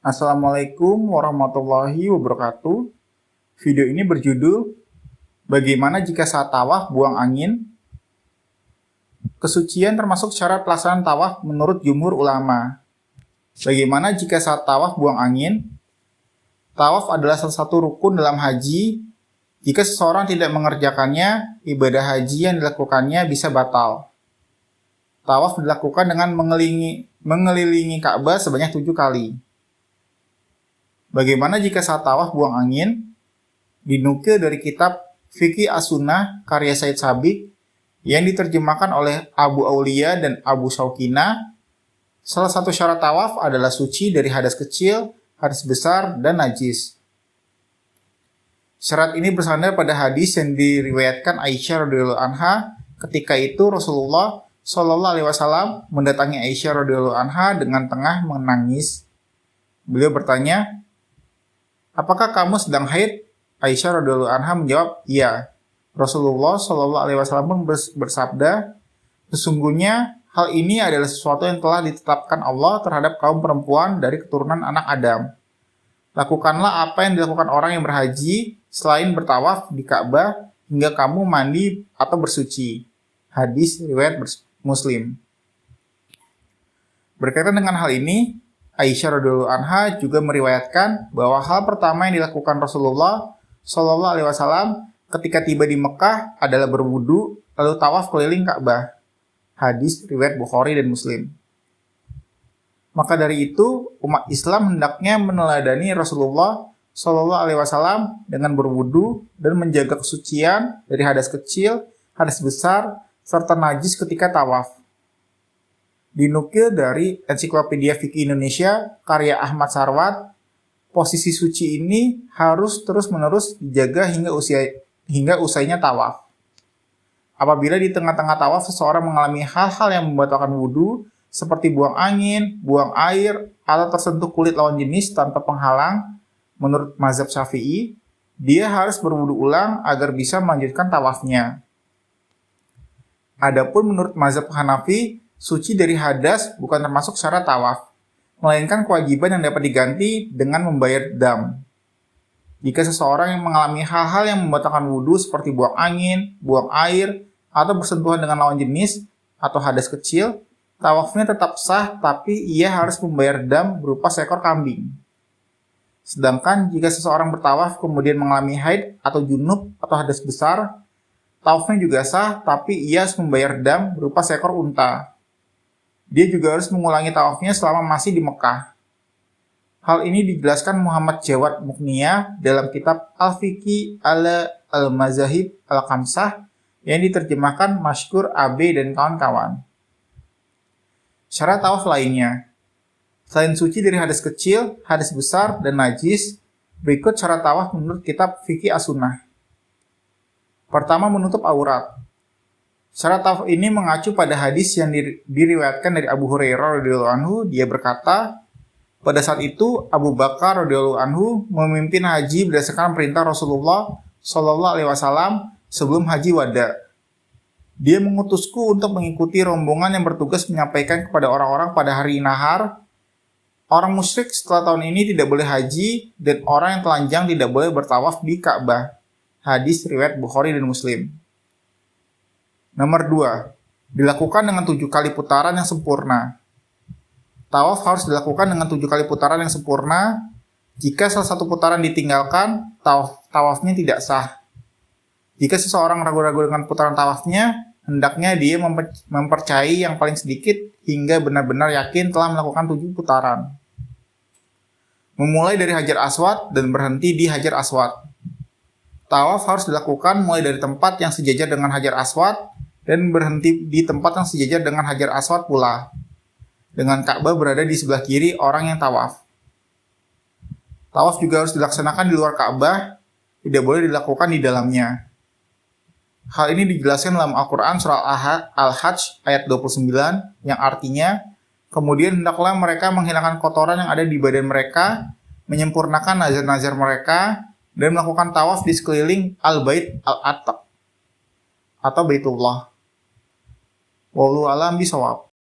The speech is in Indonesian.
Assalamualaikum warahmatullahi wabarakatuh. Video ini berjudul Bagaimana jika saat tawaf buang angin? Kesucian termasuk syarat pelaksanaan tawaf menurut jumhur ulama. Bagaimana jika saat tawaf buang angin? Tawaf adalah salah satu rukun dalam haji. Jika seseorang tidak mengerjakannya, ibadah haji yang dilakukannya bisa batal. Tawaf dilakukan dengan mengelilingi Ka'bah sebanyak 7 kali. Bagaimana jika saat tawaf buang angin? Dinukil dari kitab Fiqih As-Sunnah karya Said Sabiq yang diterjemahkan oleh Abu Aulia dan Abu Syauqina. Salah satu syarat tawaf adalah suci dari hadas kecil, hadas besar, dan najis. Syarat ini bersandar pada hadis yang diriwayatkan Aisyah radhiyallahu anha. Ketika itu Rasulullah Shallallahu alaihi wasallam mendatangi Aisyah radhiyallahu anha dengan tengah menangis. Beliau bertanya, "Apakah kamu sedang haid?" Aisyah radhiyallahu anha menjawab, "Iya." Rasulullah Shallallahu alaihi wasallam pun bersabda, "Sesungguhnya hal ini adalah sesuatu yang telah ditetapkan Allah terhadap kaum perempuan dari keturunan anak Adam. Lakukanlah apa yang dilakukan orang yang berhaji selain bertawaf di Ka'bah hingga kamu mandi atau bersuci." Hadis riwayat Muslim. Berkaitan dengan hal ini, Aisyah radhiyallahu anha juga meriwayatkan bahwa hal pertama yang dilakukan Rasulullah Shallallahu alaihi wasallam ketika tiba di Mekah adalah berwudu lalu tawaf keliling Ka'bah. Hadis riwayat Bukhari dan Muslim. Maka dari itu, umat Islam hendaknya meneladani Rasulullah Shallallahu alaihi wasallam dengan berwudu dan menjaga kesucian dari hadas kecil, hadas besar, serta najis ketika tawaf. Dinukil dari Ensiklopedia Fikih Indonesia karya Ahmad Sarwat, posisi suci ini harus terus-menerus dijaga hingga usainya tawaf. Apabila di tengah-tengah tawaf seseorang mengalami hal-hal yang membatalkan wudhu, seperti buang angin, buang air, atau tersentuh kulit lawan jenis tanpa penghalang, menurut mazhab Syafi'i, dia harus berwudhu ulang agar bisa melanjutkan tawafnya. Adapun menurut mazhab Hanafi, suci dari hadas bukan termasuk syarat tawaf, melainkan kewajiban yang dapat diganti dengan membayar dam. Jika seseorang yang mengalami hal-hal yang membatalkan wudhu seperti buang angin, buang air, atau bersentuhan dengan lawan jenis atau hadas kecil, tawafnya tetap sah tapi ia harus membayar dam berupa seekor kambing. Sedangkan jika seseorang bertawaf kemudian mengalami haid atau junub atau hadas besar, tawafnya juga sah tapi ia harus membayar dam berupa seekor unta. Dia juga harus mengulangi tawafnya selama masih di Mekah. Hal ini dijelaskan Muhammad Jawad Mughniya dalam kitab Al-Fiqh ala Al-Mazahib Al-Khamsah yang diterjemahkan Mashkur AB dan kawan-kawan. Syarat tawaf lainnya. Selain suci dari hadas kecil, hadas besar, dan najis, berikut syarat tawaf menurut kitab Fiqih As-Sunnah. Pertama, menutup aurat. Syarat tawaf ini mengacu pada hadis yang diriwayatkan dari Abu Hurairah radhiyallahu anhu. Dia berkata, pada saat itu Abu Bakar radhiyallahu anhu memimpin haji berdasarkan perintah Rasulullah Shallallahu alaihi wasallam sebelum haji wada. Dia mengutusku untuk mengikuti rombongan yang bertugas menyampaikan kepada orang-orang pada hari nahar, orang musyrik setelah tahun ini tidak boleh haji dan orang yang telanjang tidak boleh bertawaf di Ka'bah. Hadis riwayat Bukhari dan Muslim. Nomor 2. Dilakukan dengan 7 kali putaran yang sempurna. Tawaf harus dilakukan dengan 7 kali putaran yang sempurna. Jika salah satu putaran ditinggalkan, tawafnya tidak sah. Jika seseorang ragu-ragu dengan putaran tawafnya, hendaknya dia mempercayai yang paling sedikit hingga benar-benar yakin telah melakukan 7 putaran. Memulai dari Hajar Aswad dan berhenti di Hajar Aswad. Tawaf harus dilakukan mulai dari tempat yang sejajar dengan Hajar Aswad dan berhenti di tempat yang sejajar dengan Hajar Aswad pula, dengan Ka'bah berada di sebelah kiri orang yang tawaf. Tawaf juga harus dilaksanakan di luar Ka'bah, tidak boleh dilakukan di dalamnya. Hal ini dijelaskan dalam Al-Quran surah Al-Hajj ayat 29 yang artinya, kemudian hendaklah mereka menghilangkan kotoran yang ada di badan mereka, menyempurnakan nazar-nazar mereka, dan melakukan tawaf di sekeliling Al-Bait Al-Attaq atau Baitullah. Wallahu a'lam bishawab.